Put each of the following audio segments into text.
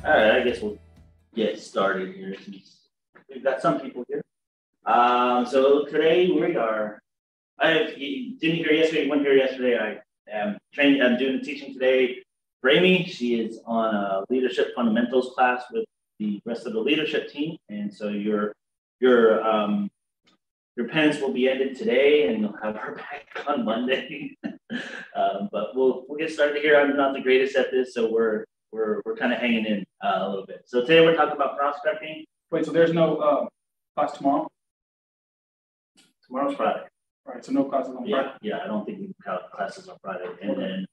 All right, I guess we'll get started here since we've got some people here. So today we are, you didn't hear yesterday, you weren't here yesterday. I am training, I'm doing the teaching today for Amy. She is on a leadership fundamentals class with the rest of the leadership team. And so your penance will be ended today and you'll have her back on Monday. But we'll get started here. I'm not the greatest at this, so we're kind of hanging in a little bit. So today we're talking about prospecting. Wait, so there's no class tomorrow? Tomorrow's Friday. All right, so no classes on Friday? Yeah, I don't think we have classes on Friday. And then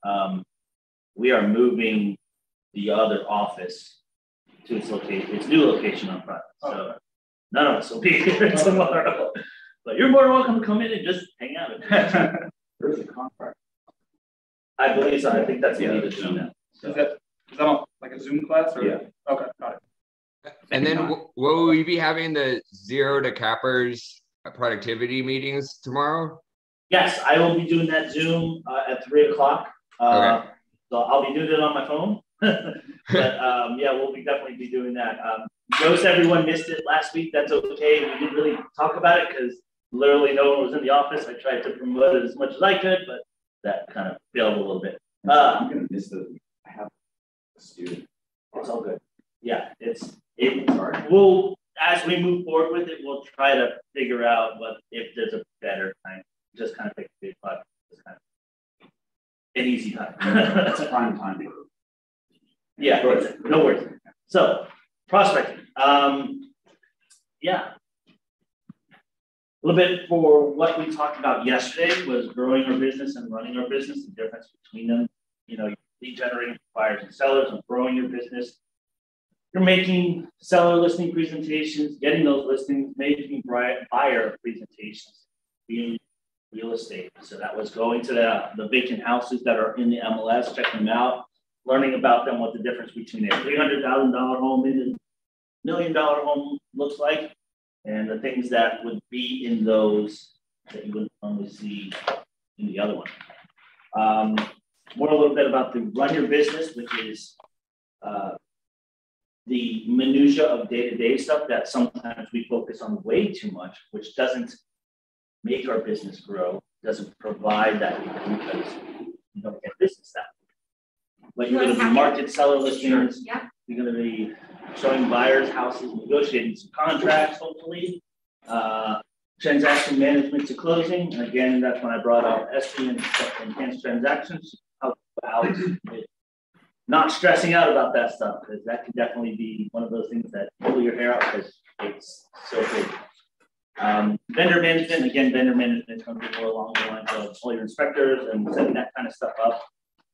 we are moving the other office to its new location on Friday. So none of us will be here tomorrow. But you're more than welcome to come in and just hang out. Where's the contract? I believe so. I think that's what we need to do now. So. Is that on, like a Zoom class? Or? Yeah. Okay, got it. And then will we be having the zero to cappers productivity meetings tomorrow? Yes, I will be doing that Zoom at 3 o'clock. Okay. So I'll be doing it on my phone. But yeah, we'll definitely be doing that. Most everyone missed it last week. That's okay. We didn't really talk about it because literally no one was in the office. I tried to promote it as much as I could, but that kind of failed a little bit. I'm gonna miss the. I have a student. It's all good. Yeah, we'll as we move forward with it, we'll try to figure out if there's a better time. Just kind of pick a big part. Just kind of an easy time. That's a prime time. Yeah, no worries. So prospecting. Yeah. A little bit for what we talked about yesterday was growing our business and running our business, the difference between them. You know, lead generating buyers and sellers and growing your business. You're making seller listing presentations, getting those listings, making buyer presentations, being real estate. So that was going to the vacant houses that are in the MLS, checking them out, learning about them, what the difference between a $300,000 home and a $1 million home looks like, and the things that would be in those that you wouldn't normally see in the other one. More a little bit about the run your business, which is the minutia of day-to-day stuff that sometimes we focus on way too much, which doesn't make our business grow, doesn't provide that because you don't get business that way. But you're going to be market seller listings. Yeah. You're going to be showing buyers houses, negotiating some contracts, hopefully, transaction management to closing. And again, that's when I brought out SP and enhanced transactions. How about not stressing out about that stuff, because that can definitely be one of those things that pull your hair out because it's so big. Vendor management, again, vendor management is going to be more along the lines of all your inspectors and setting that kind of stuff up.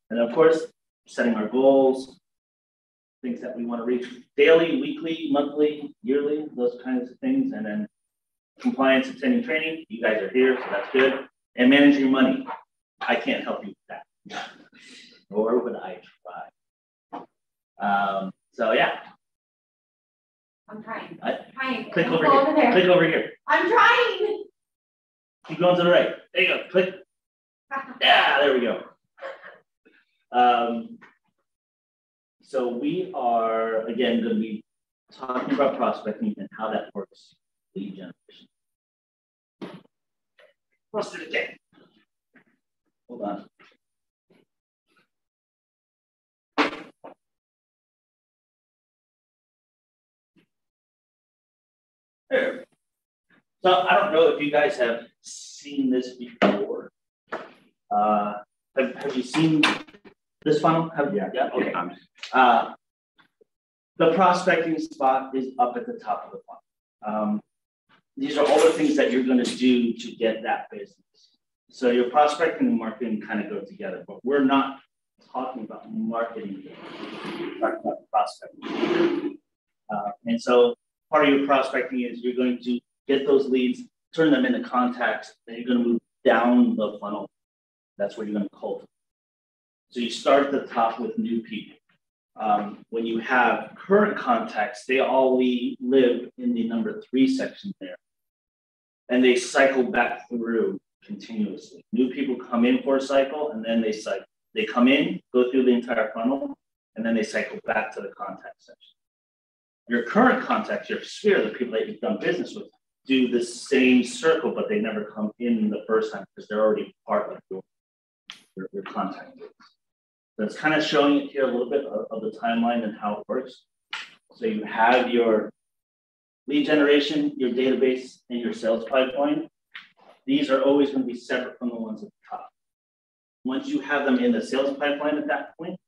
And of course, setting our goals, things that we want to reach daily, weekly, monthly, yearly, those kinds of things. And then compliance, attending training. You guys are here, so that's good. And managing your money. I can't help you with that. Nor would I try. So yeah. I'm trying. Click over here. Click over here. I'm trying. Keep going to the right. There you go. Click. Yeah, there we go. So we are, again, going to be talking about prospecting and how that works, lead generation. Let's do it again. Hold on. There. So I don't know if you guys have seen this before. Have you seen this funnel? Yeah. Okay. The prospecting spot is up at the top of the funnel. These are all the things that you're going to do to get that business. So your prospecting and marketing kind of go together, but we're not talking about marketing. We're talking about prospecting. And so part of your prospecting is you're going to get those leads, turn them into contacts, then you're going to move down the funnel. That's where you're going to cultivate. So you start at the top with new people. When you have current contacts, they all live in the number 3 section there. And they cycle back through continuously. New people come in for a cycle, and then they cycle. They come in, go through the entire funnel, and then they cycle back to the contact section. Your current contacts, your sphere, the people that you've done business with, do the same circle, but they never come in the first time because they're already part of your contact list. So it's kind of showing it here a little bit of the timeline and how it works. So you have your lead generation, your database, and your sales pipeline. These are always going to be separate from the ones at the top. Once you have them in the sales pipeline at that point,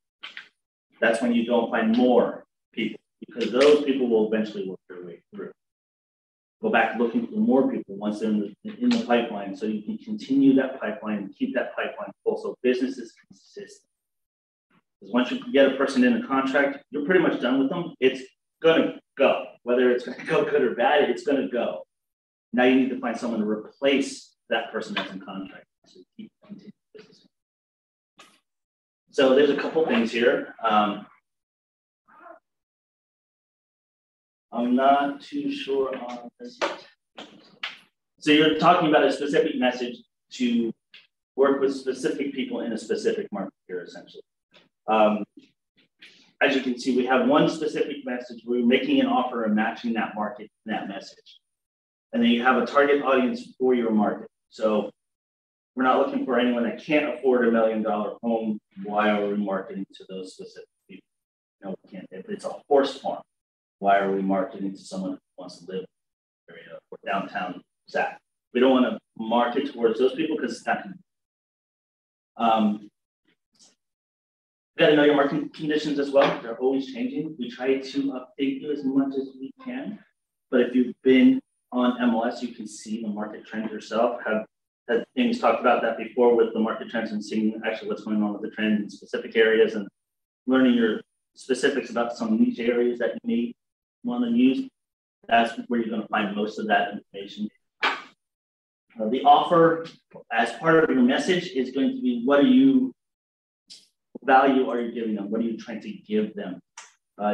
that's when you go and find more people, because those people will eventually work their way through. Go back looking for more people once they're in the pipeline, so you can continue that pipeline and keep that pipeline full so business is consistent. Because once you get a person in a contract, you're pretty much done with them. It's going to go. Whether it's going to go good or bad, it's going to go. Now you need to find someone to replace that person that's in contract. So keep continuing business. So there's a couple things here. I'm not too sure on this yet. So you're talking about a specific message to work with specific people in a specific market here, essentially. As you can see, we have one specific message. We're making an offer and matching that market, that message. And then you have a target audience for your market. So we're not looking for anyone that can't afford $1 million home. Why are we marketing to those specific people? No, we can't. If it's a horse farm, why are we marketing to someone who wants to live in the area or downtown Zach? We don't want to market towards those people because it's not going to. You got to know your market conditions as well. They're always changing. We try to update you as much as we can. But if you've been on MLS, you can see the market trends yourself. Have Amy's talked about that before with the market trends and seeing actually what's going on with the trend in specific areas and learning your specifics about some niche areas that you may want to use. That's where you're going to find most of that information. The offer as part of your message is going to be what value are you giving them? What are you trying to give them?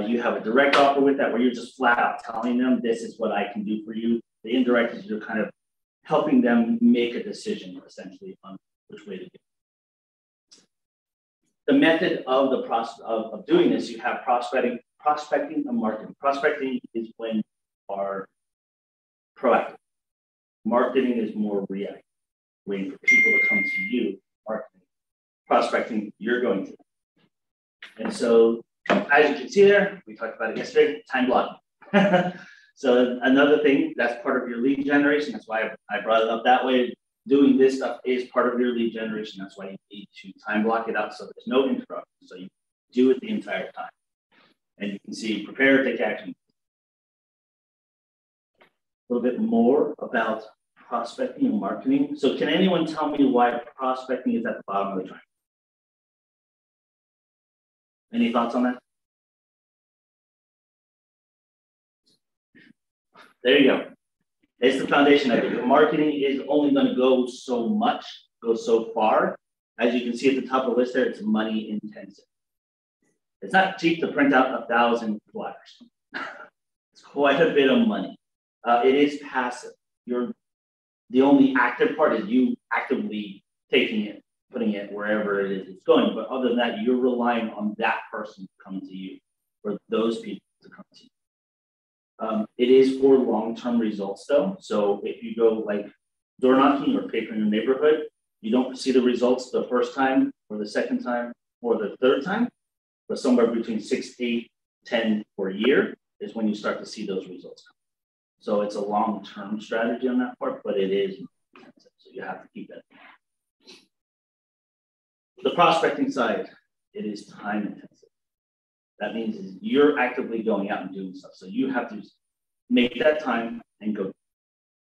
You have a direct offer with that where you're just flat out telling them this is what I can do for you. The indirect is you're kind of helping them make a decision essentially on which way to go. The method of the process of doing this, you have prospecting and marketing. Prospecting is when you are proactive. Marketing is more reactive, waiting for people to come to you. Marketing. Prospecting, you're going to them. And so, as you can see there, we talked about it yesterday, time blocking. So another thing, that's part of your lead generation. That's why I brought it up that way. Doing this stuff is part of your lead generation. That's why you need to time block it out so there's no interruption. So you do it the entire time. And you can see, prepare, take action. A little bit more about prospecting and marketing. So can anyone tell me why prospecting is at the bottom of the triangle? Any thoughts on that? There you go. It's the foundation of it. Your marketing is only going to go so much, go so far. As you can see at the top of the list there, it's money intensive. It's not cheap to print out 1,000 flyers. It's quite a bit of money. It is passive. The only active part is you actively taking it, putting it wherever it is it's going. But other than that, you're relying on that person to come to you, or those people to come to you. It is for long-term results though. So if you go like door knocking or paper in your neighborhood, you don't see the results the first time or the second time or the third time, but somewhere between 6, 8, 10 or a year is when you start to see those results come. So it's a long-term strategy on that part, but it is intensive. So you have to keep that in mind. The prospecting side, it is time intensive. That means is you're actively going out and doing stuff. So you have to make that time and go.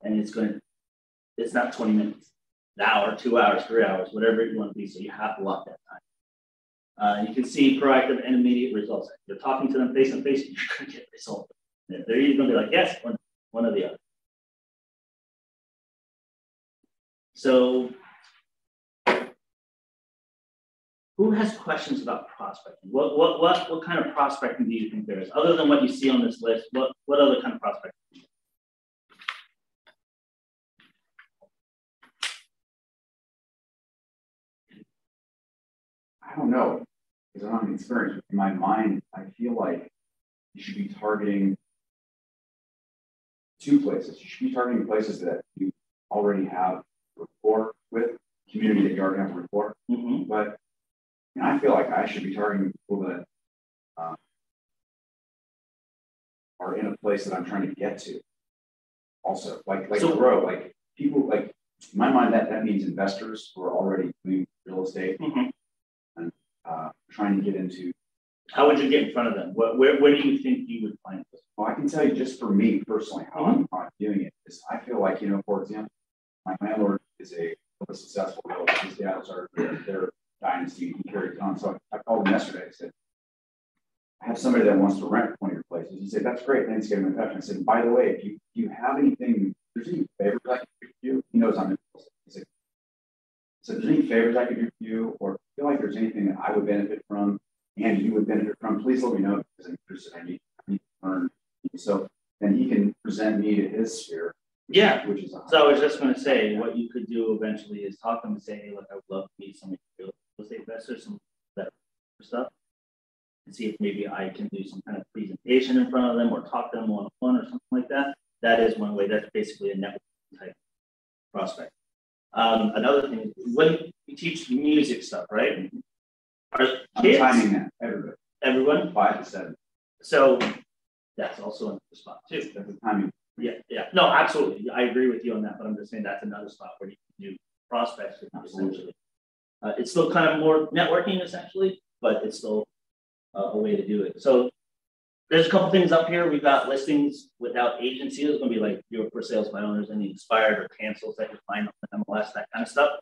And it's not 20 minutes, an hour, 2 hours, 3 hours, whatever you want to be. So you have to lock that time. You can see proactive and immediate results. You're talking to them face to face, you're going to get results. They're either going to be like, yes, one or the other. So who has questions about prospecting? What kind of prospecting do you think there is? Other than what you see on this list, what other kind of prospecting? I don't know. because I don't have experience, in my mind, I feel like you should be targeting two places. You should be targeting places that you already have rapport with, community that you already have rapport. Mm-hmm. But I feel like I should be targeting people that are in a place that I'm trying to get to. Also, like So, grow, like people, like in my mind, that means investors who are already doing real estate and trying to get into. How would you get in front of them? Where do you think you would find this? Well, I can tell you just for me personally how I'm doing it is I feel like, for example, my landlord is a successful realtor. His dad started their dynasty. He carried it on. So I called him yesterday. I said, I have somebody that wants to rent one of your places. He said, that's great. Thanks for getting in touch. I said, by the way, if you have anything, there's any favors I can do for you? He knows I'm interested. He said, so if there's any favors I can do for you, or feel like there's anything that I would benefit from and you would benefit from, please let me know because I'm interested. I need to learn. So then he can present me to his sphere. Yeah. Which is so I was just going to say, what you could do eventually is talk to them and say, hey, look, I would love to meet some real estate investors, some better stuff, and see if maybe I can do some kind of presentation in front of them or talk to them one-on-one or something like that. That is one way. That's basically a networking type prospect. Another thing is when you teach music stuff, right? Are kids, I'm timing that, everybody. Everyone? 5 to 7. So that's also another spot too. That's the timing. Yeah. No, absolutely. I agree with you on that, but I'm just saying that's another spot where you can do prospects essentially. It's still kind of more networking essentially, but it's still a way to do it. So there's a couple things up here. We've got listings without agency. There's going to be like your for sales by owners, any expired or cancels that you find on MLS, that kind of stuff.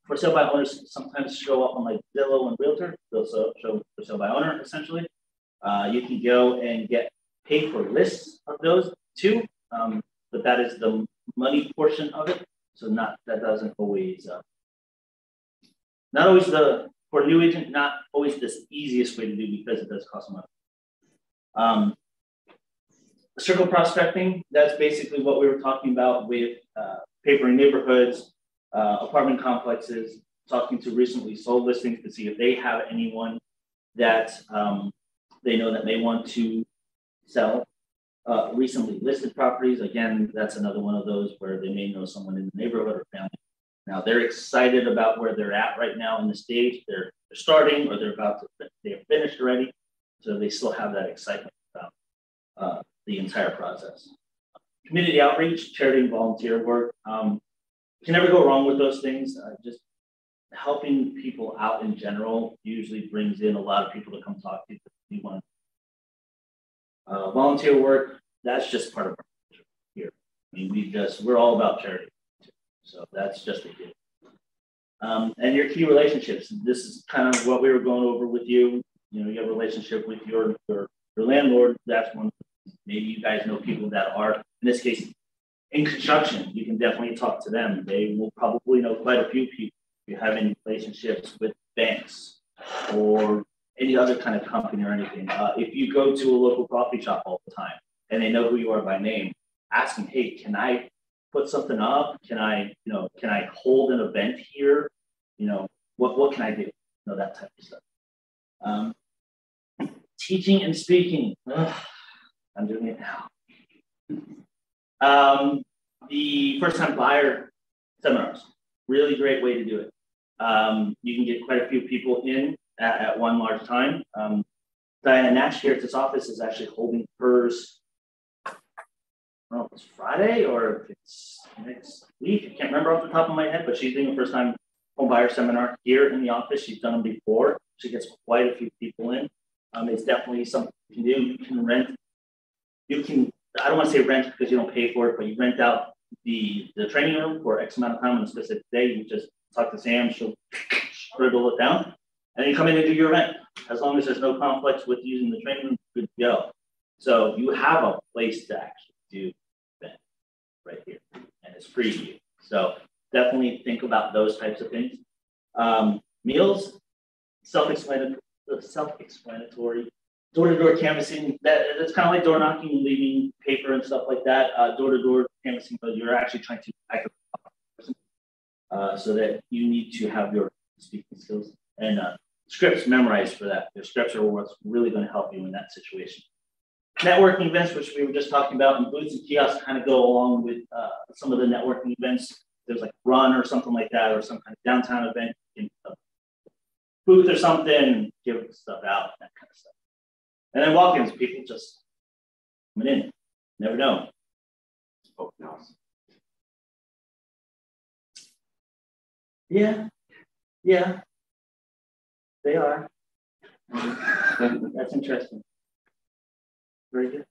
For sale by owners sometimes show up on like Zillow and Realtor. They'll show for sale by owner essentially. You can go and get paid for lists of those too, but that is the money portion of it. So that doesn't always not always for a new agent, not always the easiest way to do because it does cost money. Circle prospecting, that's basically what we were talking about with papering neighborhoods, apartment complexes, talking to recently sold listings to see if they have anyone that they know that may want to sell. Recently listed properties, again, that's another one of those where they may know someone in the neighborhood or family. Now they're excited about where they're at right now in the stage. They're starting or they're finished already. So they still have that excitement about the entire process. Community outreach, charity and volunteer work. Can never go wrong with those things. Just helping people out in general usually brings in a lot of people to come talk to you. Volunteer work, that's just part of our culture here. I mean, we're all about charity. So that's just a given. And your key relationships. This is kind of what we were going over with you. You have a relationship with your landlord. That's one. Maybe you guys know people that are, in this case, in construction. You can definitely talk to them. They will probably know quite a few people. If you have any relationships with banks or any other kind of company or anything. If you go to a local coffee shop all the time and they know who you are by name, ask them, hey, can I put something up? Can I hold an event here? What can I do? That type of stuff. Teaching and speaking. I'm doing it now. The first-time buyer seminars, really great way to do it. You can get quite a few people in at one large time. Diana Nash here at this office is actually holding hers. I don't know if it's Friday or if it's next week. I can't remember off the top of my head, but she's doing a first-time home buyer seminar here in the office. She's done them before. She gets quite a few people in. It's definitely something you can do. You can rent. I don't want to say rent because you don't pay for it, but you rent out the training room for X amount of time on a specific day. You just talk to Sam, she'll scribble it down, and you come in and do your event. As long as there's no conflicts with using the training room, good to go. So you have a place to actually do event right here, and it's free to you. So definitely think about those types of things. Meals, self-explanatory. Door-to-door canvassing, that's kind of like door knocking and leaving paper and stuff like that. Door-to-door canvassing, but you're actually trying to act as a person, so that you need to have your speaking skills. And scripts memorized for that. Your scripts are what's really going to help you in that situation. Networking events, which we were just talking about, and booths and kiosks kind of go along with some of the networking events. There's like run or something like that, or some kind of downtown event, booth or something, give stuff out, that kind of stuff. And then walk-ins, people just coming in, never know. Open house. Yeah, they are. That's interesting. Very good.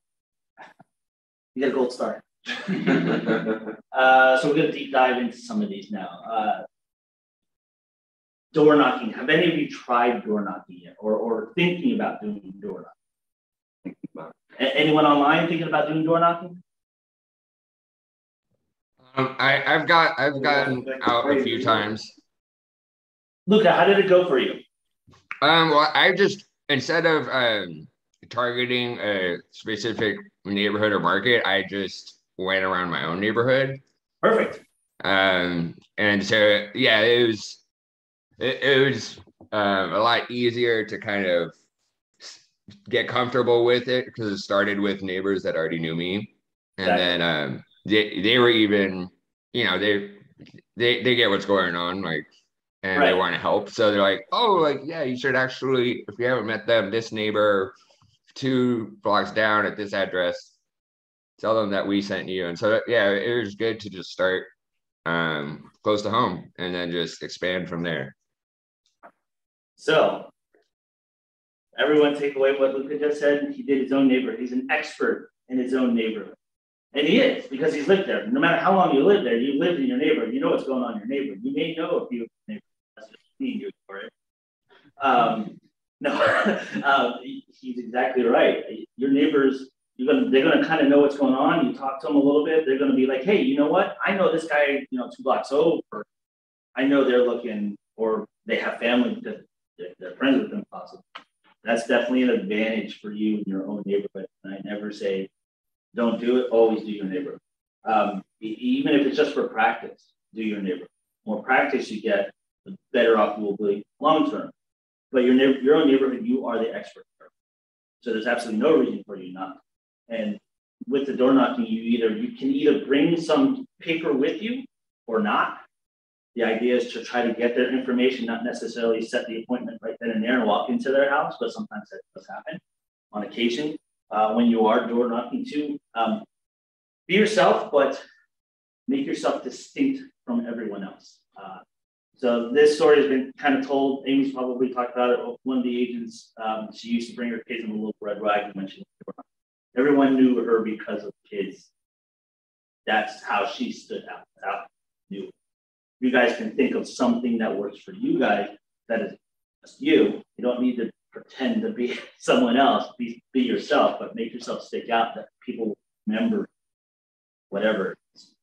You got a gold star. So we're going to deep dive into some of these now. Door knocking. Have any of you tried door knocking yet, or thinking about doing door knocking? Anyone online thinking about doing door knocking? I've gotten out a few times. Luca, how did it go for you? Well, I just, instead of targeting a specific neighborhood or market, I just went around my own neighborhood. Perfect. And so yeah, it was a lot easier to kind of get comfortable with it because it started with neighbors that already knew me, and then they were even, you know, they get what's going on, like, and they want to help, so they're like, oh, like, yeah, you should actually, if you haven't met them, this neighbor 2 blocks down at this address, tell them that we sent you. And so yeah, it was good to just start close to home and then just expand from there. So everyone take away what Luca just said. He did his own neighborhood. He's an expert in his own neighborhood. And he is, because he's lived there. No matter how long you live there, you lived in your neighborhood. You know what's going on in your neighborhood. You may know a few neighborhoods. That's just being you for it. No, he's exactly right. Your neighbors, they're gonna kind of know what's going on. You talk to them a little bit. They're gonna be like, hey, you know what? I know this guy, 2 blocks over. I know they're looking, or they have family because they're friends with them, possibly. That's definitely an advantage for you in your own neighborhood. And I never say, don't do it, always do your neighborhood. Even if it's just for practice, do your neighborhood. The more practice you get, the better off you will be long term. But your own neighborhood, you are the expert. So there's absolutely no reason for you not. And with the door knocking, you can either bring some paper with you or not. The idea is to try to get their information, not necessarily set the appointment right then and there and walk into their house, but sometimes that does happen on occasion. When you are door knocking too, be yourself, but make yourself distinct from everyone else. So this story has been kind of told. Amy's probably talked about it. One of the agents, she used to bring her kids in a little red wagon when she was door knocking. Everyone knew her because of kids. That's how she stood out. That's how you knew. You guys can think of something that works for you guys that is just you. You don't need to pretend to be someone else. Be yourself, but make yourself stick out that people remember whatever it is.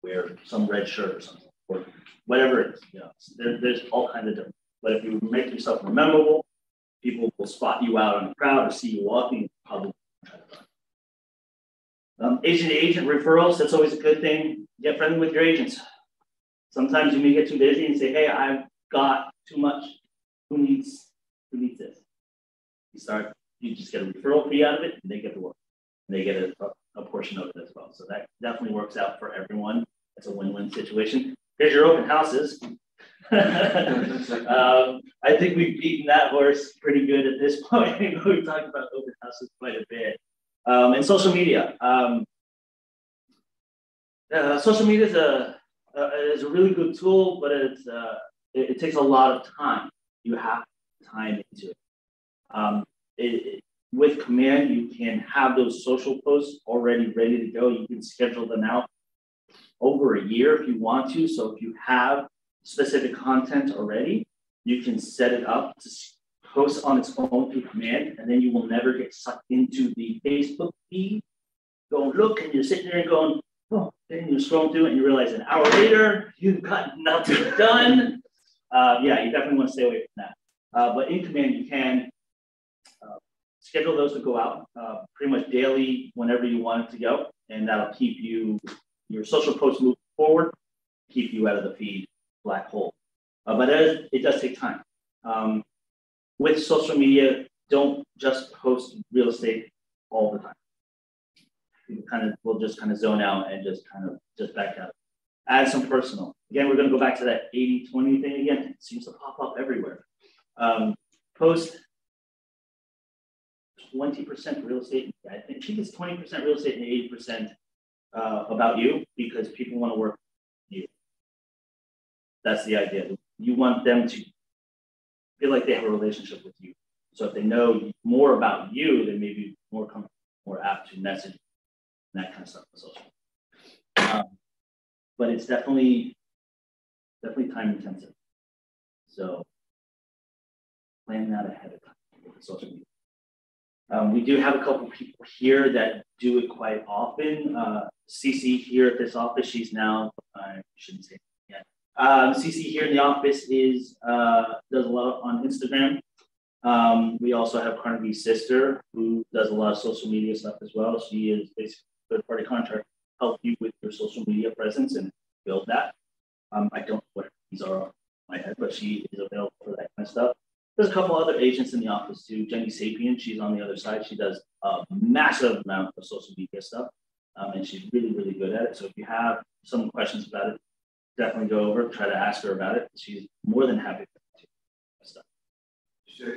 Wear some red shirt or something, or whatever it is. There's all kinds of different. But if you make yourself memorable, people will spot you out in the crowd or see you walking. Probably try to run. Agent to agent referrals. That's always a good thing. Get friendly with your agents. Sometimes you may get too busy and say, hey, I've got too much. Who needs this? You just get a referral fee out of it, and they get the work. And they get a portion of it as well. So that definitely works out for everyone. It's a win-win situation. Here's your open houses. I think we've beaten that horse pretty good at this point. We've talked about open houses quite a bit. And social media. Social media is a really good tool, but it takes a lot of time. You have time into it. With Command, you can have those social posts already ready to go. You can schedule them out over a year if you want to. So if you have specific content already, you can set it up to post on its own through Command, and then you will never get sucked into the Facebook feed. Go look, and you're sitting there going, oh, then you're scrolling through it, and you realize an hour later, you've got nothing done. Yeah, you definitely want to stay away from that. But in Command, you can schedule those to go out pretty much daily whenever you want it to go, and that'll keep your social posts moving forward, keep you out of the feed black hole. But it does take time. with social media, don't just post real estate all the time. We'll just kind of zone out and just back out. Add some personal. Again, we're going to go back to that 80-20 thing again. It seems to pop up everywhere. Post 20% real estate. I think it's 20% real estate and 80% about you, because people want to work with you. That's the idea. You want them to feel like they have a relationship with you. So if they know more about you, they may be more apt to message and that kind of stuff on social. But it's definitely time intensive. So plan that ahead of time with social media. We do have a couple people here that do it quite often. CC here at this office, she's now, I shouldn't say it yet. CC here in the office does a lot on Instagram. We also have Carnegie's sister, who does a lot of social media stuff as well. She is basically a third-party contractor, help you with your social media presence and build that. I don't know what these are off my head, but she is available for that kind of stuff. There's a couple other agents in the office too. Jenny Sapien, she's on the other side. She does a massive amount of social media stuff, and she's really, really good at it. So if you have some questions about it, definitely go over, try to ask her about it. She's more than happy to stuff.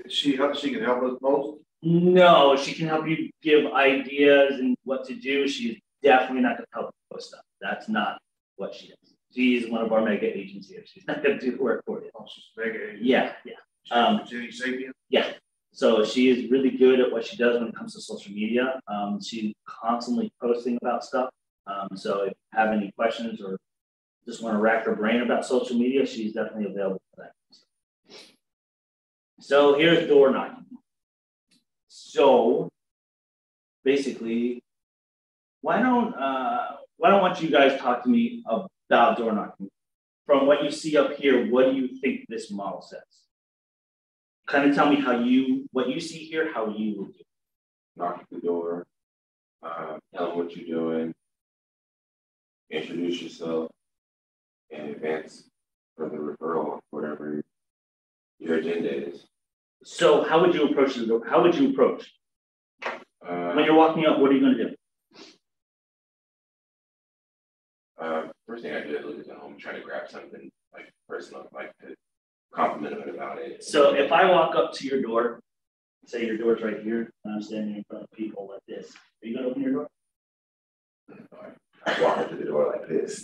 She can help us most? No, she can help you give ideas and what to do. She's definitely not going to help you post stuff. That's not what she does. She's one of our mega agents here. She's not going to do the work for you. Oh, she's mega agent. Yeah. Jenny Sapien? Yeah. So she is really good at what she does when it comes to social media. She's constantly posting about stuff. So if you have any questions or just want to rack her brain about social media, she's definitely available for that. So here's door knocking. So basically, why don't you guys talk to me about door knocking? From what you see up here, what do you think this model says? Kind of tell me what you see here, how you would do it. Knock at the door, tell them what you're doing, introduce yourself, and advance for the referral, whatever your agenda is. So how would you approach the door? How would you approach? When you're walking up, what are you going to do? First thing I do is look at the home, try to grab something like personal, like to compliment them about it. So if I walk up to your door, say your door's right here, and I'm standing in front of people like this, are you going to open your door? I walk up to the door like this.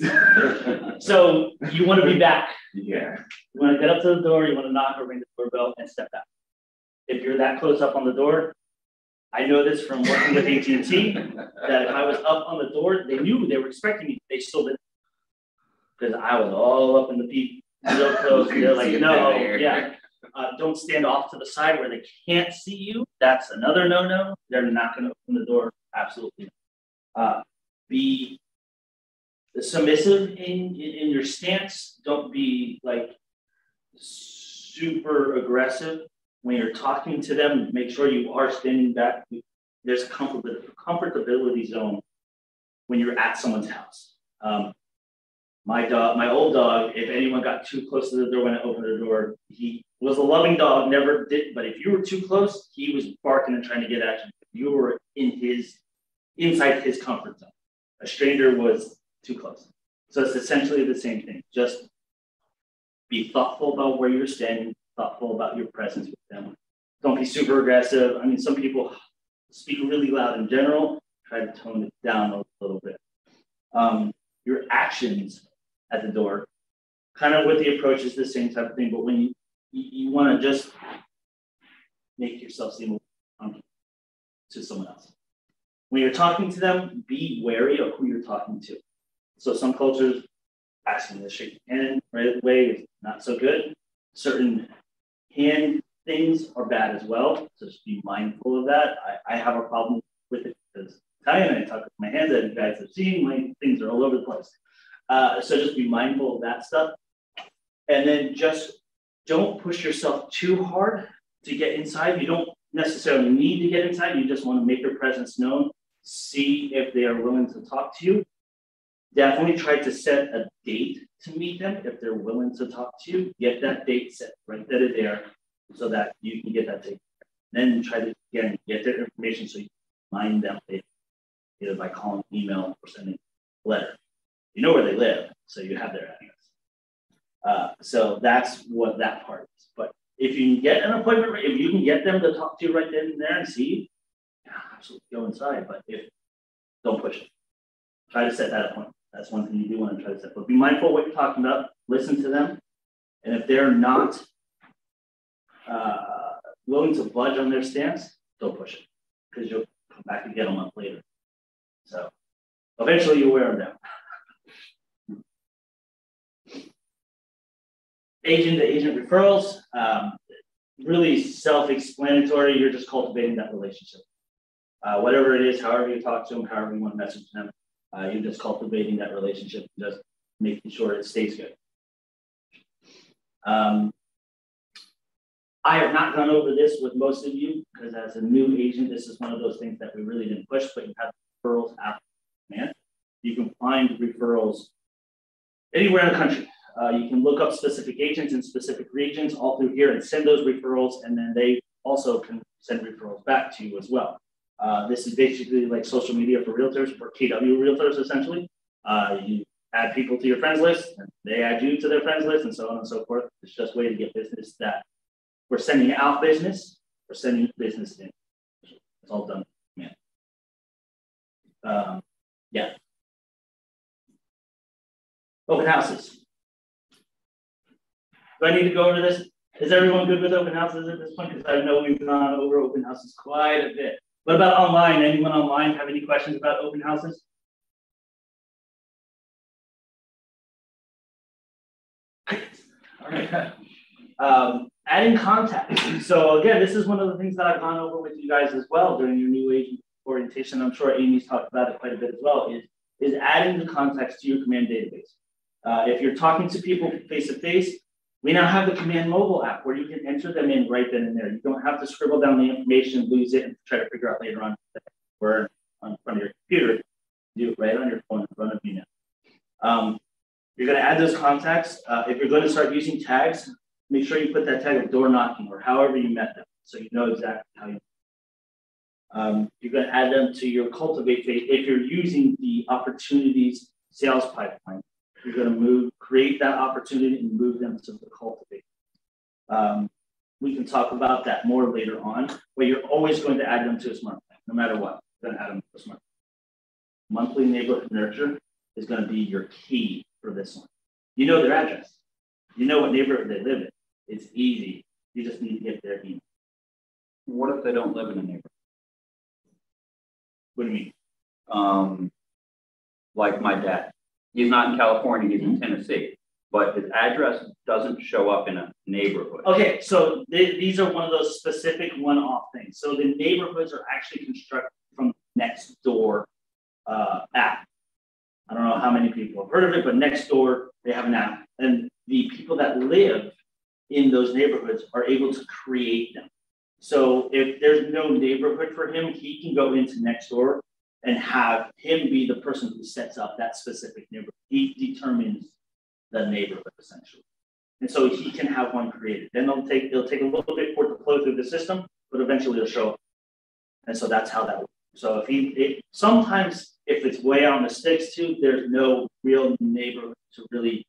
So you want to be back. Yeah. You want to get up to the door, you want to knock or ring the doorbell and step back. If you're that close up on the door, I know this from working with AT&T, that if I was up on the door, they knew they were expecting me. They still didn't. Because I was all up in the peak, real close. And they're like, no, yeah. Don't stand off to the side where they can't see you. That's another no-no. They're not going to open the door. Absolutely. Be submissive in your stance. Don't be like super aggressive. When you're talking to them, make sure you are standing back. There's a comfortability zone when you're at someone's house. My old dog, if anyone got too close to the door when I opened the door, he was a loving dog, never did. But if you were too close, he was barking and trying to get at you. You were inside his comfort zone. A stranger was too close. So it's essentially the same thing. Just be thoughtful about where you're standing, thoughtful about your presence with them. Don't be super aggressive. I mean, some people speak really loud in general. Try to tone it down a little bit. Your actions at the door, kind of with the approach is the same type of thing, but when you want to just make yourself seem to someone else. When you're talking to them, be wary of who you're talking to. So some cultures, asking to shake your hand right away is not so good. Certain hand things are bad as well. So just be mindful of that. I have a problem with it because Italian, I talk with my hands, as you guys have seen, my things are all over the place. So just be mindful of that stuff. And then just don't push yourself too hard to get inside. You don't necessarily need to get inside. You just want to make your presence known. See if they are willing to talk to you. Definitely try to set a date to meet them if they're willing to talk to you. Get that date set right then and there. so that you can get that taken. Then try to, again, get their information so you can find them either by calling, email, or sending a letter. You know where they live, so you have their address. So that's what that part is. But if you can get an appointment, if you can get them to talk to you right then and there and see, yeah, absolutely go inside. But if don't push it, try to set that appointment. That's one thing you do want to try to set. But be mindful of what you're talking about. Listen to them, and if they're not willing to budge on their stance, don't push it because you'll come back and get them up later. So eventually you wear them down. Agent to agent referrals, really self-explanatory. You're just cultivating that relationship. Whatever it is, however you talk to them, however you want to message them, you're just cultivating that relationship and just making sure it stays good. I have not gone over this with most of you because as a new agent, this is one of those things that we really didn't push, but you have referrals after command. You can find referrals anywhere in the country. You can look up specific agents in specific regions all through here and send those referrals, and then they also can send referrals back to you as well. This is basically like social media for realtors, for KW realtors, essentially. You add people to your friends list, and they add you to their friends list, and so on and so forth. It's just a way to get business that we're sending out business, we're sending business in. It's all done. Yeah. Open houses. Do I need to go over this? Is everyone good with open houses at this point? Because I know we've gone over open houses quite a bit. What about online? Anyone online have any questions about open houses? All right. Adding contacts. So again, this is one of the things that I've gone over with you guys as well during your new agent orientation. I'm sure Amy's talked about it quite a bit as well, is adding the contacts to your command database. If you're talking to people face-to-face, we now have the Command mobile app where you can enter them in right then and there. You don't have to scribble down the information, lose it, and try to figure out later on where on front of your computer. Do it right on your phone in front of you now. You're going to add those contacts. If you're going to start using tags, make sure you put that tag of door knocking or however you met them, so you know exactly how you. You're going to add them to your cultivate phase. If you're using the opportunities sales pipeline, you're going to create that opportunity and move them to the cultivate. We can talk about that more later on, but you're always going to add them to a smart plan, no matter what. You're going to add them to a smart plan. Monthly neighborhood nurture is going to be your key for this one. You know their address. You know what neighborhood they live in. It's easy. You just need to get their email. What if they don't live in a neighborhood? What do you mean? Like my dad. He's not in California, he's in Tennessee, but his address doesn't show up in a neighborhood. Okay, so these are one of those specific one-off things. So the neighborhoods are actually constructed from Nextdoor app. I don't know how many people have heard of it, but Nextdoor, they have an app. And the people that live in those neighborhoods are able to create them. So if there's no neighborhood for him, he can go into Nextdoor and have him be the person who sets up that specific neighborhood. He determines the neighborhood essentially. And so he can have one created. Then it'll take a little bit for it to flow through the system, but eventually it'll show up. And so that's how that works. So sometimes if it's way out in the sticks too, there's no real neighborhood to really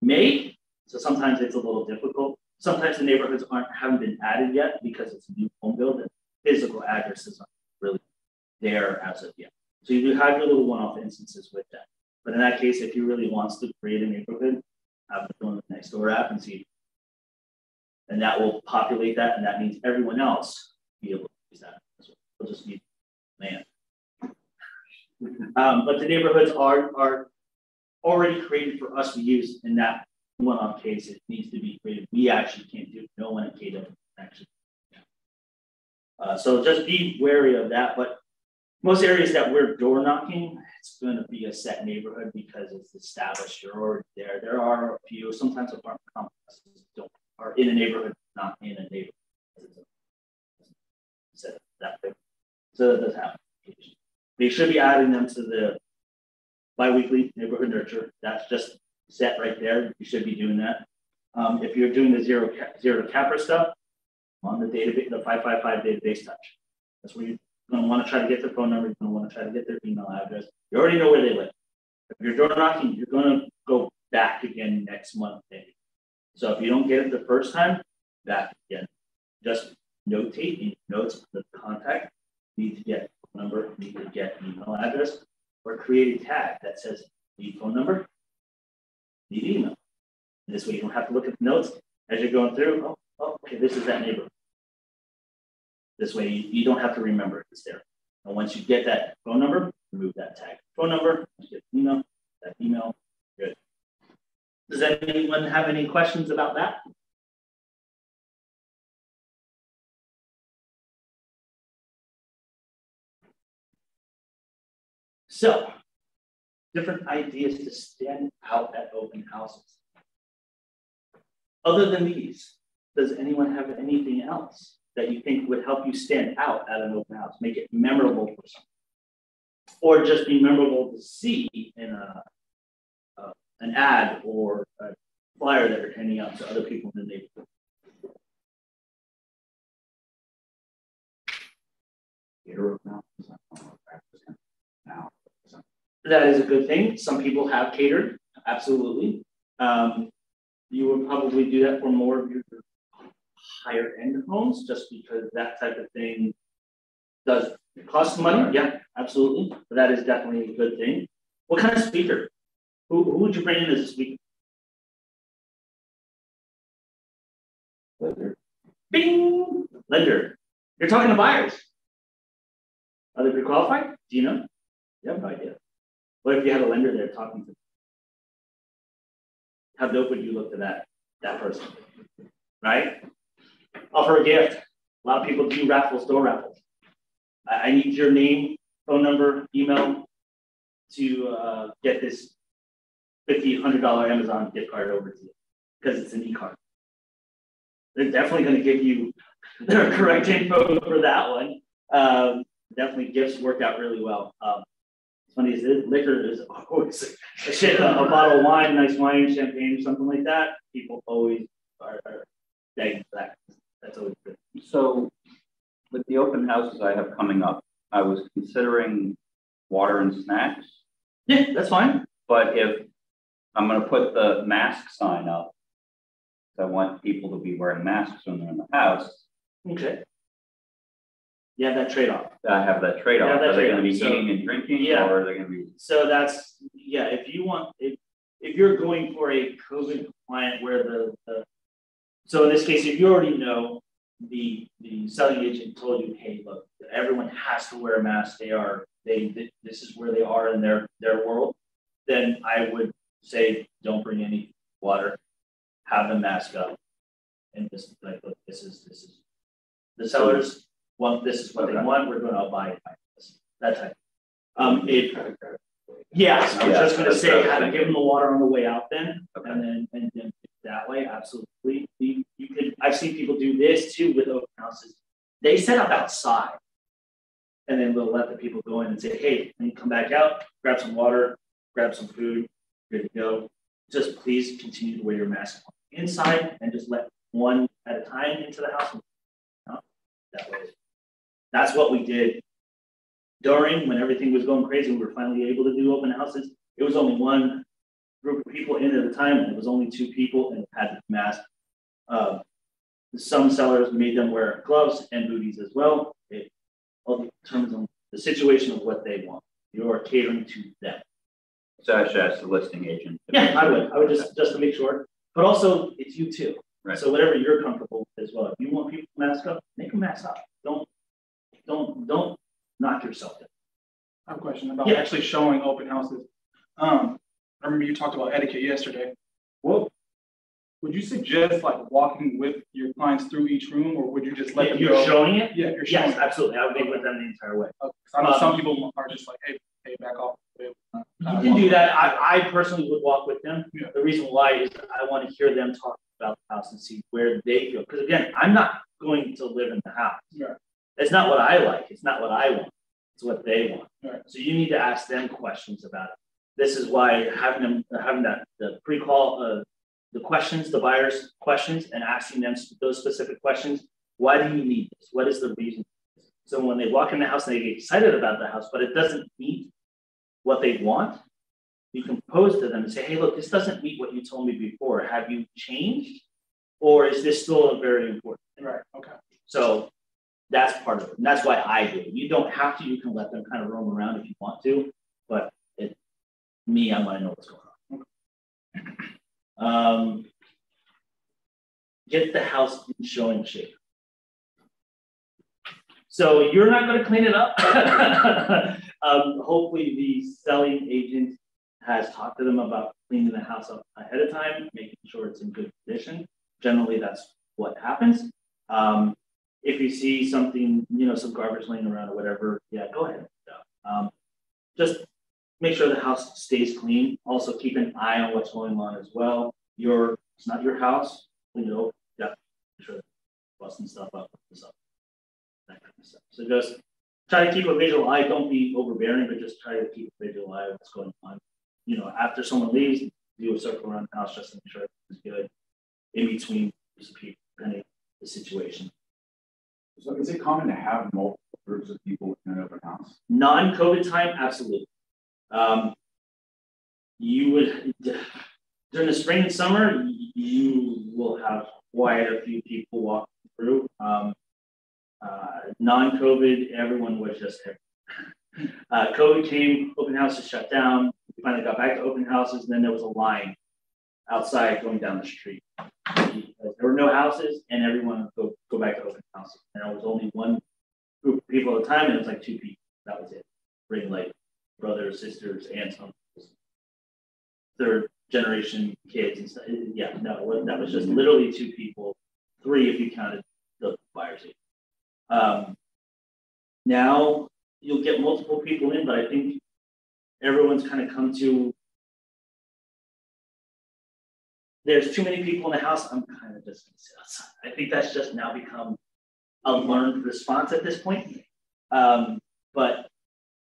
make. So sometimes it's a little difficult. Sometimes the neighborhoods haven't been added yet because it's a new home build and physical addresses aren't really there as of yet. So you do have your little one-off instances with that. But in that case, if he really wants to create a neighborhood, have it go on the Nextdoor app and see. And that will populate that, and that means everyone else will be able to use that. We'll just need land. But the neighborhoods are already created for us to use in that one-off case. It needs to be created. We actually can't do it. No one at KW actually. So just be wary of that. But most areas that we're door knocking, it's going to be a set neighborhood because it's established. You're already there. There are a few, sometimes apartment complexes are in a neighborhood, not in a neighborhood. So that does happen. They should be adding them to the biweekly neighborhood nurture. That's just set right there. You should be doing that. If you're doing the zero capper stuff, on the database, the 555 database touch. That's where you're going to want to try to get their phone number. You're going to want to try to get their email address. You already know where they live. If you're door knocking, you're going to go back again next month, maybe. So if you don't get it the first time, back again. Just notate in notes the contact. Need to get phone number, need to get email address, or create a tag that says need phone number, need email. And this way you don't have to look at the notes as you're going through. Oh, okay, this is that neighbor. This way you don't have to remember it's there. And once you get that phone number, remove that tag. Phone number, get email, that email, good. Does anyone have any questions about that? So, different ideas to stand out at open houses. Other than these, does anyone have anything else that you think would help you stand out at an open house, make it memorable for someone? Or just be memorable to see in an ad or a flyer that you're handing out to other people in the neighborhood? That is a good thing. Some people have catered, absolutely. You would probably do that for more of your higher end homes, just because that type of thing does cost money. Yeah, absolutely. But that is definitely a good thing. What kind of speaker? Who would you bring in as a speaker? Lender. Bing! Lender. You're talking to buyers. Are they pre-qualified? Do you know? You have no idea. What if you had a lender there talking to them? How dope would you look to that person? Right? Offer a gift. A lot of people do raffles, door raffles. I need your name, phone number, email to get this $50, $100 Amazon gift card over to you because it's an e-card. They're definitely going to give you their correct info for that one. Definitely gifts work out really well. It's funny is that liquor is always a bottle of wine, nice wine, champagne, something like that. People always are begging for that. That's always good. So with the open houses I have coming up, I was considering water and snacks. Yeah, that's fine. But if I'm going to put the mask sign up, I want people to be wearing masks when they're in the house. Okay. You have that trade-off. I have that trade-off. Are they going to be eating and drinking, yeah. or are they going to be? So that's, yeah, if you want, if you're going for a COVID compliant where so in this case, if you already know the selling agent told you, hey, look, everyone has to wear a mask. This is where they are in their world. Then I would say, don't bring any water, have them mask up. And just like, look, this is the sellers want, this is what they want. We're going to abide by this, that type. Yes, I was just going to say, how to give them the water on the way out then, okay. and then that way, absolutely. You could. I've seen people do this too with open houses. They set up outside, and then they'll let the people go in and say, "Hey, when you come back out, grab some water, grab some food, good to go. Just please continue to wear your mask inside, and just let one at a time into the house." That way, that's what we did during when everything was going crazy. We were finally able to do open houses. It was only one group of people in at a time, and it was only two people, and it had the mask. Some sellers made them wear gloves and booties as well. It all determines on the situation of what they want. You are catering to them. So I should ask the listing agent. Yeah, I would just to make sure. But also, it's you too. Right. So whatever you're comfortable with as well. If you want people to mask up, make them mask up. Don't knock yourself in. I have a question about actually showing open houses. I remember you talked about etiquette yesterday. Well, would you suggest like walking with your clients through each room, or would you just let them you're go? Showing it? Yeah, you're showing yes, it. Absolutely. I would be with them the entire way. Okay. I know some people are just like, hey, back off. You can do that. I personally would walk with them. Yeah. The reason why is I want to hear them talk about the house and see where they feel. Because again, I'm not going to live in the house. Yeah. It's not what I like. It's not what I want. It's what they want. Right. So you need to ask them questions about it. This is why having the pre-call, the questions, the buyers' questions, and asking them those specific questions Why do you need this? What is the reason? So when they walk in the house and they get excited about the house, but it doesn't meet what they want, you can pose to them and say, hey, look, this doesn't meet what you told me before. Have you changed? Or is this still very important? Right, okay. So that's part of it. And that's why I do it. You don't have to. You can let them kind of roam around if you want to. But I want to know what's going on. Get the house in showing shape. So you're not going to clean it up. Hopefully the selling agent has talked to them about cleaning the house up ahead of time, making sure it's in good condition. Generally, that's what happens. If you see something, some garbage laying around or whatever, yeah, go ahead. Just make sure the house stays clean. Also keep an eye on what's going on as well. It's not your house, yeah, make sure busting stuff up, that kind of stuff. So just try to keep a visual eye. Don't be overbearing, but just try to keep a visual eye of what's going on. After someone leaves, do a circle around the house just to make sure it's good in between people, depending on the situation. So is it common to have multiple groups of people in an open house? Non-COVID time, absolutely. You would, during the spring and summer, you will have quite a few people walking through. Non-COVID, everyone was just there. COVID came, open houses shut down. We finally got back to open houses, and then there was a line outside going down the street. There were no houses, and everyone would go back to open houses. And there was only one group of people at a time, and it was like 2 people. That was it. Bring like brothers, sisters, aunts, uncles, third generation kids and stuff. Yeah, no, that was just literally 2 people, 3 if you counted the buyers. Now you'll get multiple people in, but I think everyone's kind of come to, there's too many people in the house, I'm kind of just going to sit outside. I think that's just now become a learned response at this point. But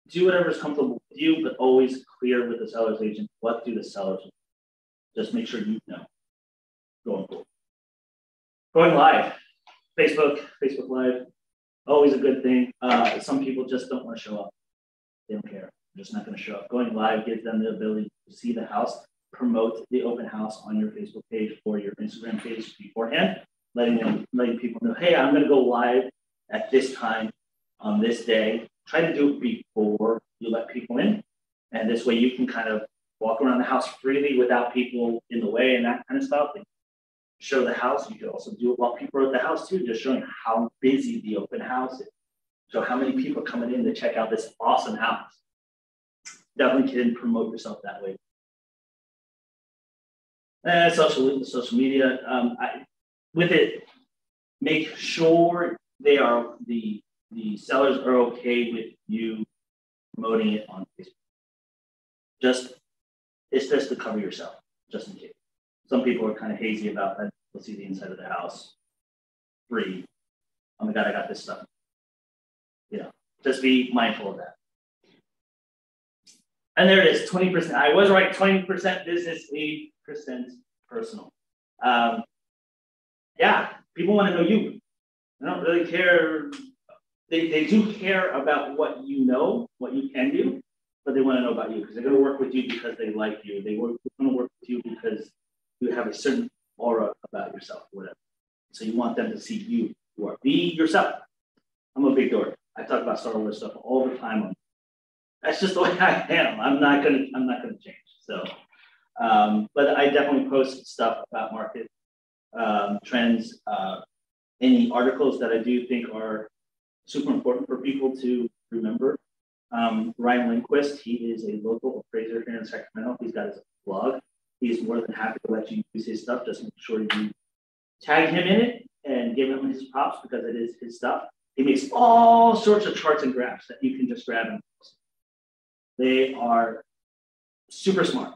do whatever's comfortable with you, but always clear with the seller's agent. What do the sellers want? Just make sure you know. Going forward. Going live. Facebook Live. Always a good thing. Some people just don't want to show up. They don't care. They're just not going to show up. Going live gives them the ability to see the house, promote the open house on your Facebook page or your Instagram page beforehand, letting people know, hey, I'm going to go live at this time on this day. Try to do it before you let people in. And this way you can kind of walk around the house freely without people in the way and that kind of stuff. And show the house. You could also do it while people are at the house too, just showing how busy the open house is. So how many people are coming in to check out this awesome house. Definitely can promote yourself that way. And social media. With it, make sure the sellers are okay with you promoting it on Facebook. It's just to cover yourself, just in case. Some people are kind of hazy about that. Let's see the inside of the house. Free. Oh my God, I got this stuff. Just be mindful of that. And there it is, 20%. I was right, 20% business, 80% personal. Yeah, people want to know you. They don't really care. They do care about what you know, what you can do, but they want to know about you because they're going to work with you because they like you. They're going to work with you because you have a certain aura about yourself, or whatever. So you want them to see you. Be yourself. I'm a big dork. I talk about Star Wars stuff all the time. That's just the way I am. I'm not gonna change. So, but I definitely post stuff about market trends. Any articles that I do think are super important for people to remember. Ryan Lindquist, he is a local appraiser here in Sacramento. He's got his blog. He's more than happy to let you use his stuff. Just make sure you tag him in it and give him his props because it is his stuff. He makes all sorts of charts and graphs that you can just grab and post. They are super smart.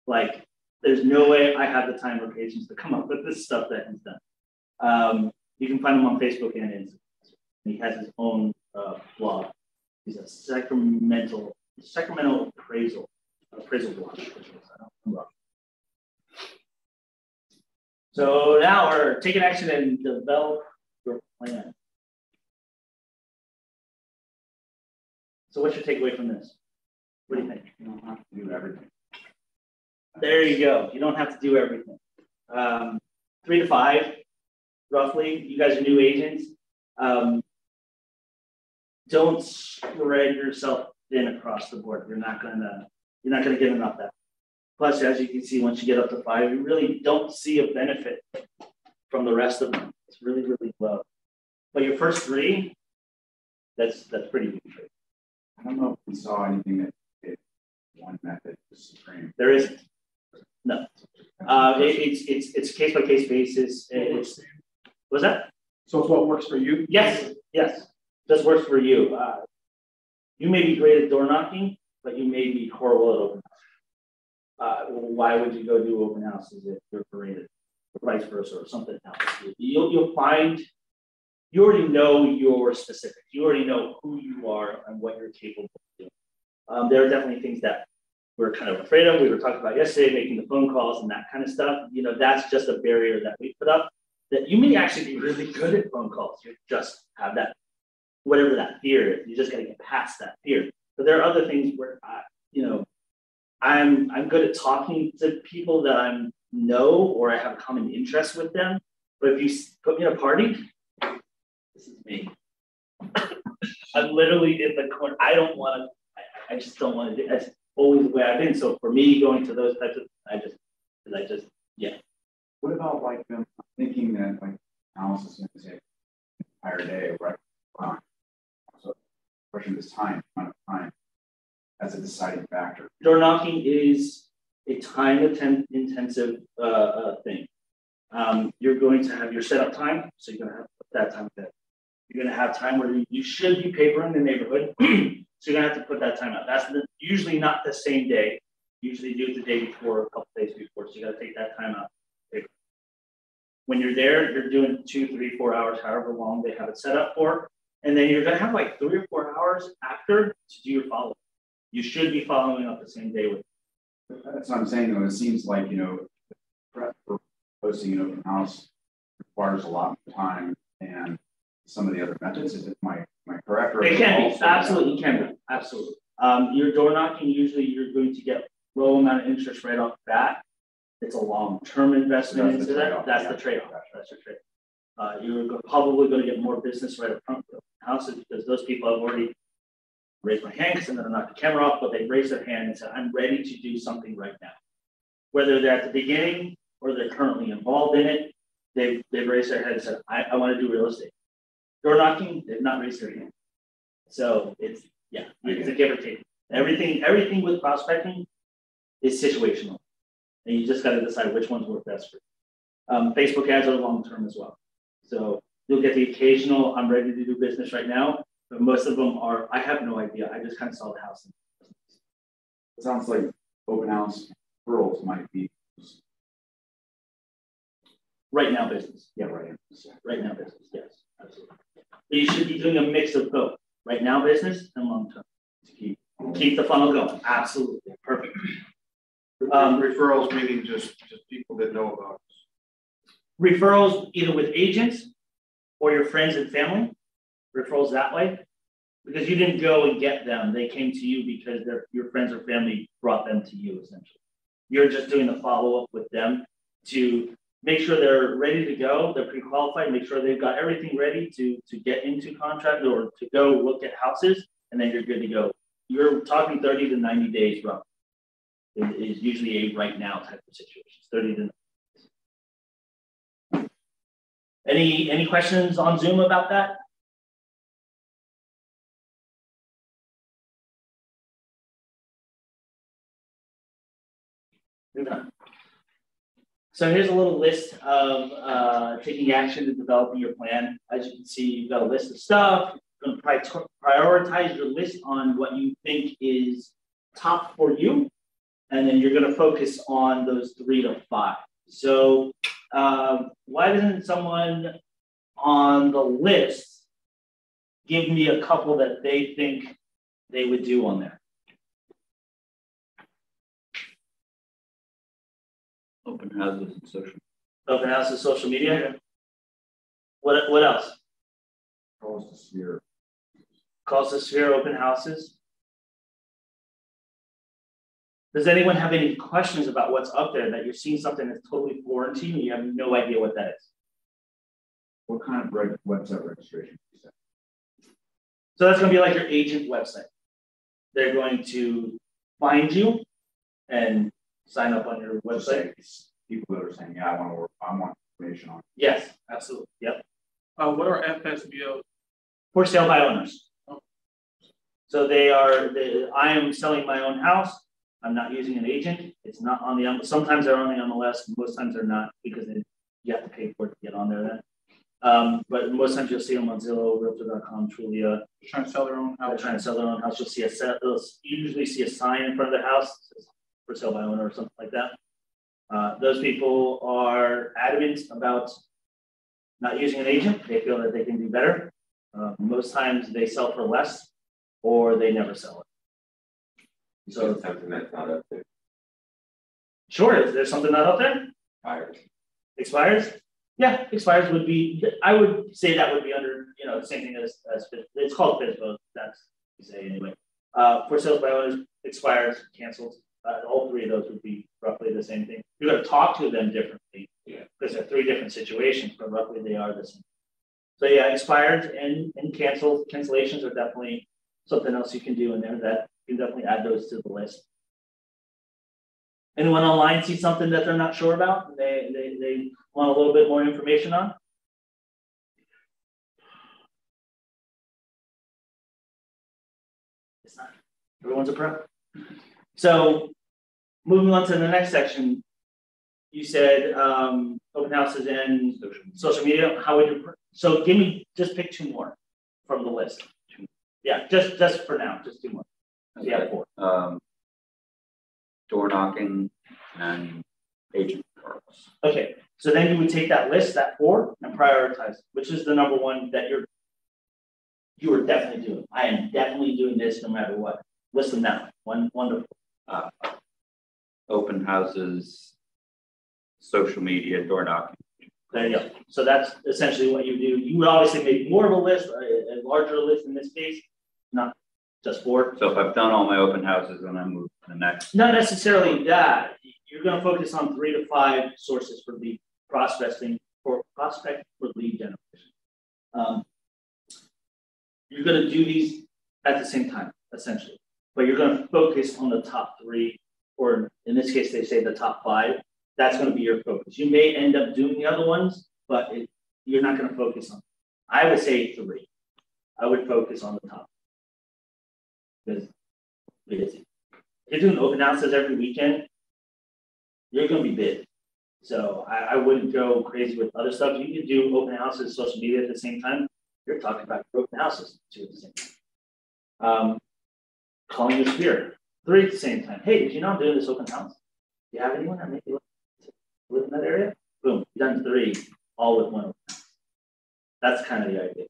Like, there's no way I have the time or patience to come up with this stuff that he's done. You can find him on Facebook and Instagram. He has his own blog. He's a Sacramento appraisal blog. So now we're taking action and develop your plan. So what's your takeaway from this? What do you think? You don't have to do everything. There you go. You don't have to do everything. 3 to 5, roughly. You guys are new agents. Don't spread yourself thin across the board. You're not gonna get enough that. Plus, as you can see, once you get up to 5, you really don't see a benefit from the rest of them. It's really, really low. But your first 3, that's pretty good. I don't know if we saw anything that did one method was supreme. There isn't. No. It's case by case basis. Was that? So it's what works for you? Yes. This works for you. You may be great at door knocking, but you may be horrible at open house. Why would you go do open houses if you're great at vice versa or something else? You'll find you already know your specifics. You already know who you are and what you're capable of doing. There are definitely things that we're kind of afraid of. We were talking about yesterday, making the phone calls and that kind of stuff. You know, that's just a barrier that we put up. That you may actually be really good at phone calls. You just have that, whatever that fear is. You just got to get past that fear. But there are other things where, I'm good at talking to people that I know or I have a common interest with them. But if you put me in a party, this is me. I'm literally in the corner. I don't want to. I just don't want to do. That's always the way I've been. So for me, going to those types of, yeah. What about like them thinking that like analysis is going to take an entire day, right? So the question is time, amount of time, as a deciding factor. Door knocking is a time-intensive thing. You're going to have your setup time, so you're going to have that time there. You're going to have time where you should be papering the neighborhood, so you're going to have to put that time out. That's usually not the same day. Usually do it the day before, a couple days before, so you got to take that time out. When you're there, you're doing 2, 3, 4 hours, however long they have it set up for, and then you're going to have like 3 or 4 hours after to do your follow-up. You should be following up the same day with. That's what I'm saying, though. It seems like, prep for hosting an open house requires a lot of time and some of the other methods. Am I correct? Or it can be. Absolutely, can be. Absolutely. Your door knocking, usually you're going to get low amount of interest right off the bat. It's a long-term investment into that. That's the trade-off. That's your trade-off. You're probably going to get more business right up front with houses because those people have already raised my hand because I'm going to knock the camera off, but they raised their hand and said, I'm ready to do something right now. Whether they're at the beginning or they're currently involved in it, they've raised their hand and said, I want to do real estate. Door knocking, they've not raised their hand. So it's a give or take. Everything with prospecting is situational. And you just got to decide which ones work best for you. Facebook ads are long-term as well. So you'll get the occasional, I'm ready to do business right now, but most of them are, I have no idea. I just kind of saw the house. It sounds like open house referrals might be. Right now business. Yeah, right. Right now business, yes, absolutely. But you should be doing a mix of both. Right now business and long-term. To keep the funnel going. Absolutely, perfect. Referrals meaning just people that know about us. Referrals either with agents or your friends and family. Referrals that way. Because you didn't go and get them. They came to you because your friends or family brought them to you, essentially. You're just doing the follow-up with them to make sure they're ready to go. They're pre-qualified. Make sure they've got everything ready to get into contract or to go look at houses. And then you're good to go. You're talking 30 to 90 days roughly. It is usually a right now type of situation. 30 to 90 days. Any questions on Zoom about that? So here's a little list of taking action to developing your plan. As you can see, you've got a list of stuff. You're going to prioritize your list on what you think is top for you. And then you're going to focus on those 3 to 5. So why doesn't someone on the list give me a couple that they think they would do on there? Open houses and social. Open houses, social media. What else? Calls to Sphere. Calls to Sphere open houses. Does anyone have any questions about what's up there that you're seeing something that's totally foreign to you and you have no idea what that is? What kind of website registration? So that's going to be like your agent website. They're going to find you and sign up on your website. People that are saying, yeah, I want information on it. Yes, absolutely. Yep. What are FSBOs? For sale by owners. So I am selling my own house. I'm not using an agent. It's not on the, sometimes they're on the MLS, most times they're not because you have to pay for it to get on there then. But most times you'll see them on Zillow, Realtor.com, Trulia. Trying to sell their own house. They're trying to sell their own house. You'll see you'll usually see a sign in front of the house that says for sale by owner or something like that. Those people are adamant about not using an agent. They feel that they can do better. Most times they sell for less or they never sell it. So it's something that's not up there. Sure, is there something not up there? Expires? Yeah, expires would be, I would say that would be under, the same thing as it's called FSBO, that's what we say anyway. For sales by owners, expires, canceled. All three of those would be roughly the same thing. You're going to talk to them differently because they're three different situations, but roughly they are the same. So yeah, expired and canceled. Cancellations are definitely something else you can do in there that you can definitely add those to the list. Anyone online see something that they're not sure about and they want a little bit more information on? It's not. Everyone's a pro. So moving on to the next section, you said open houses and social media. How would you? So just pick two more from the list. Yeah, just for now, just two more. Okay. Yeah, four. Door knocking and agent referrals. Okay, so then you would take that list, that four, and prioritize which is the number one that you are definitely doing. I am definitely doing this no matter what. List them down. Wonderful. Open houses, social media, door knocking. There you go. So that's essentially what you do. You would obviously make more of a list, a larger list in this case, not just four. So if I've done all my open houses, then I move to the next. Not necessarily that. You're going to focus on 3 to 5 sources for lead prospecting for lead generation. You're going to do these at the same time, essentially, but you're going to focus on the top 3, or in this case, they say the top 5. That's going to be your focus. You may end up doing the other ones, but you're not going to focus on. I would say 3. I would focus on the top. Because if you're doing open houses every weekend, you're going to be busy. So I wouldn't go crazy with other stuff. You can do open houses, social media at the same time. You're talking about open houses 2 at the same time. Calling your Sphere 3 at the same time. Hey, did you know I'm doing this open house? Do you have anyone that maybe live in that area? Boom, you've done 3, all with 1 open house. That's kind of the idea.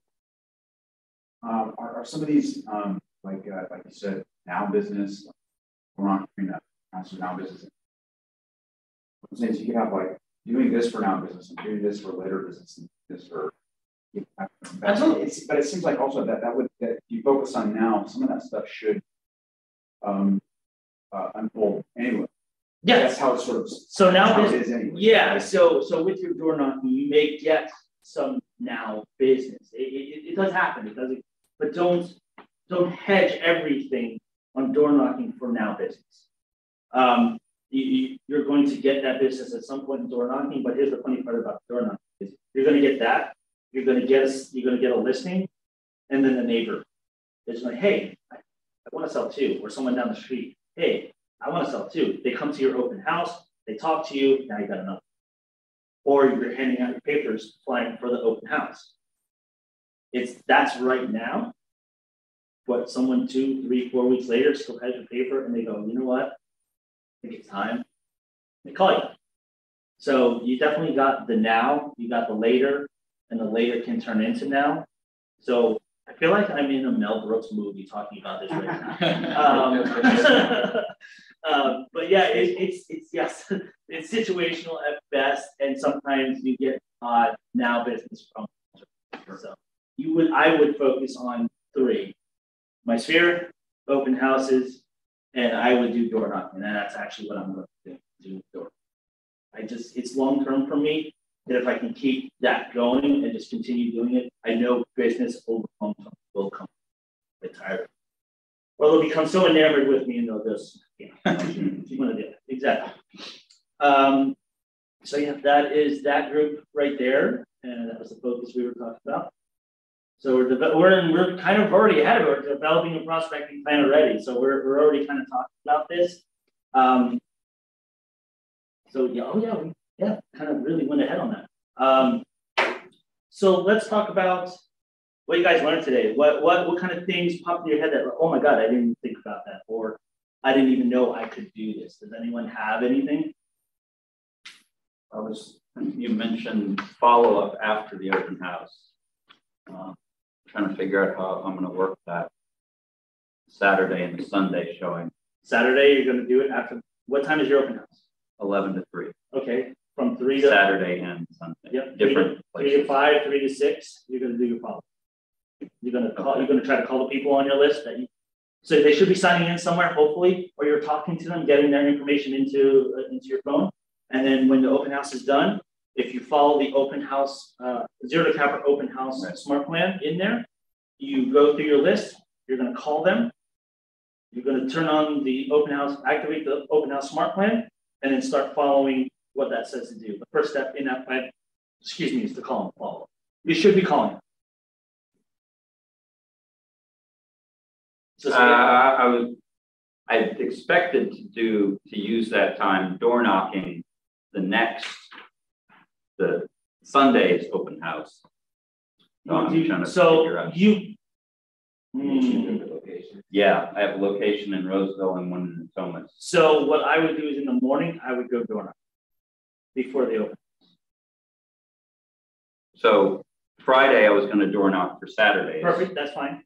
Are some of these like you said, now business? We're not doing that. Now business. I'm saying so you have like doing this for now business and doing this for later business and this for. Absolutely. But it seems like also that you focus on now. Some of that stuff should unfold anyway. Yeah, that's how it sort of. So now business. Anyway. Yeah. So with your door knocking, you may get some now business. It does happen. It doesn't. But don't hedge everything on door knocking for now business. You're going to get that business at some point in door knocking, but here's the funny part about door knocking is you're going to get that. You're going to get a listing, and then the neighbor is like, hey, I want to sell too, or someone down the street, hey, I want to sell too. They come to your open house, they talk to you, now you got another. Or you're handing out your papers, applying for the open house. That's right now. But someone 2, 3, 4 weeks later still has your paper, and they go, you know what? I think it's time. They call you. So you definitely got the now, you got the later, and the later can turn into now. So I feel like I'm in a Mel Brooks movie talking about this right now. But yeah, it's yes, it's situational at best, and sometimes you get now business from. I would focus on 3. My sphere, open houses, and I would do door knocking. And that's actually what I'm going to do door. It's long-term for me that if I can keep that going and just continue doing it, I know business will come. Get tired. Or they'll become so enamored with me and they'll just, you want to do it. Exactly. So yeah, that is that group right there. And that was the focus we were talking about. So we're kind of already ahead of it. We're developing a prospecting plan already. So we're already kind of talking about this. So yeah, kind of really went ahead on that. So let's talk about what you guys learned today. What kind of things popped in your head that, oh my God, I didn't even think about that, or I didn't even know I could do this. Does anyone have anything? You mentioned follow-up after the open house. Trying to figure out how I'm going to work that Saturday and the Sunday showing. Saturday, you're going to do it after, what time is your open house? 11 to 3. Okay, from 3 to Saturday and Sunday. Yep, different 3 to 5, 3 to 6. You're going to do your follow-up. You're going to call. Okay. You're going to try to call the people on your list that you. So they should be signing in somewhere, hopefully, or you're talking to them, getting their information into your phone. And then when the open house is done, if you follow the open house, 0 to Capper open house smart plan in there, you go through your list, you're going to call them, you're going to turn on the open house, activate the open house smart plan, and then start following what that says to do. The first step in that plan, is to call and follow. You should be calling. So I expected to use that time door knocking the Sunday's open house. Yeah, I have a location in Roseville and one in Thomas. So what I would do is in the morning, I would go door knocking before they open. So Friday, I was going to door knock for Saturdays. Perfect, that's fine.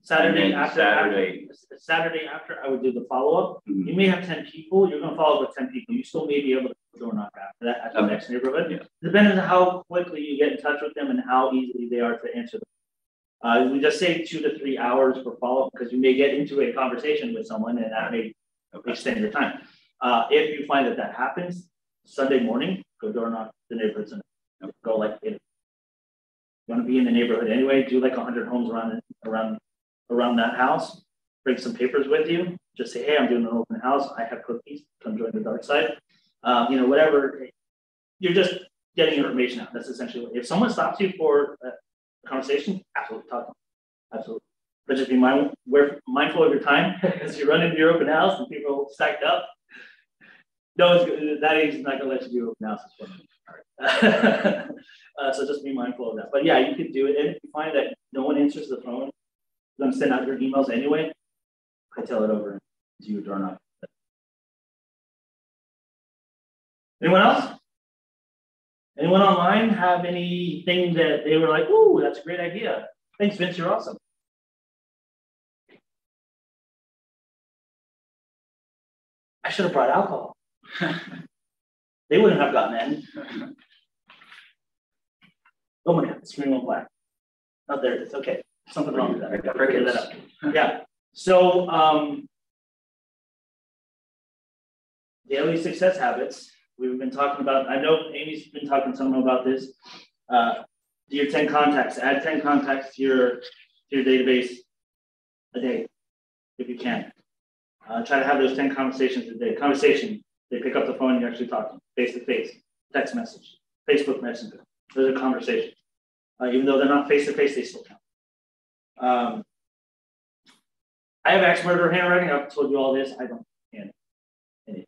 Saturday after, I would do the follow-up. Mm-hmm. You may have 10 people. You're going to follow up with 10 people. You still may be able to door knock after that at the next neighborhood. Yeah. Depending on how quickly you get in touch with them and how easily they are to answer them. We just say 2 to 3 hours for follow-up because you may get into a conversation with someone and that may extend your time. If you find that happens, Sunday morning, go door knock the neighborhoods and go like it. You want to be in the neighborhood anyway, do like 100 homes around that house, bring some papers with you, just say, hey, I'm doing an open house. I have cookies, come join the dark side. Whatever, you're just getting information out. That's essentially what, if someone stops you for a conversation, absolutely talk to them, absolutely. But just be mindful of your time as you run into your open house and people stacked up. That age is not gonna let you do open houses for me. So just be mindful of that. But yeah, you could do it. And if you find that no one answers the phone, you're gonna send out your emails anyway, I tell it over to you door knock. Anyone else? Anyone online have anything that they were like, ooh, that's a great idea. Thanks, Vince, you're awesome. I should have brought alcohol. They wouldn't have gotten in. Oh my God, the screen went black. Oh, there it is. Okay, something wrong with that. I got to figure that out. Yeah. So, daily success habits. We've been talking about. I know Amy's been talking to someone about this. Do your 10 contacts. Add 10 contacts to your database a day, if you can. Try to have those 10 conversations a day. Conversation. They pick up the phone and you actually talk to them face to face. Text message, Facebook Messenger. Those are conversations. Even though they're not face to face, they still count. I have axe murderer handwriting. I've told you all this. I don't hand it.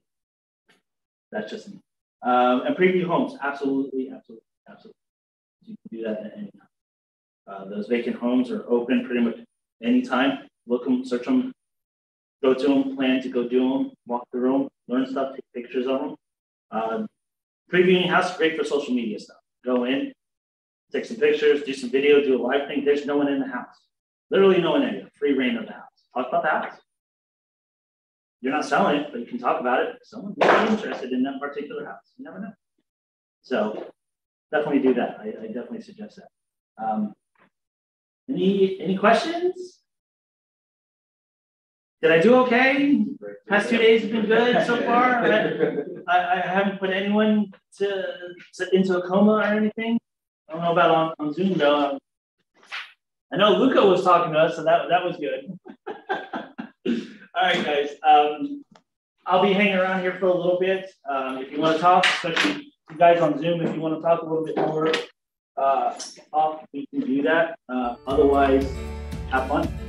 That's just me. And preview homes. Absolutely. You can do that at any time. Those vacant homes are open pretty much anytime. Look them, search them, go to them, plan to go do them, walk through them, learn stuff, take pictures of them. Previewing house is great for social media stuff. Go in, take some pictures, do some video, do a live thing. There's no one in the house. Literally no one in there. Free reign of the house. Talk about the house. You're not selling it, but you can talk about it. Someone may be interested in that particular house. You never know. So definitely do that. I definitely suggest that. Any questions? Did I do okay? Past 2 days have been good so far. I haven't put anyone into a coma or anything. I don't know about on Zoom though. I know Luca was talking to us, so that was good. All right, guys. I'll be hanging around here for a little bit. If you want to talk, especially you guys on Zoom, if you want to talk a little bit more off, we can do that. Otherwise, have fun.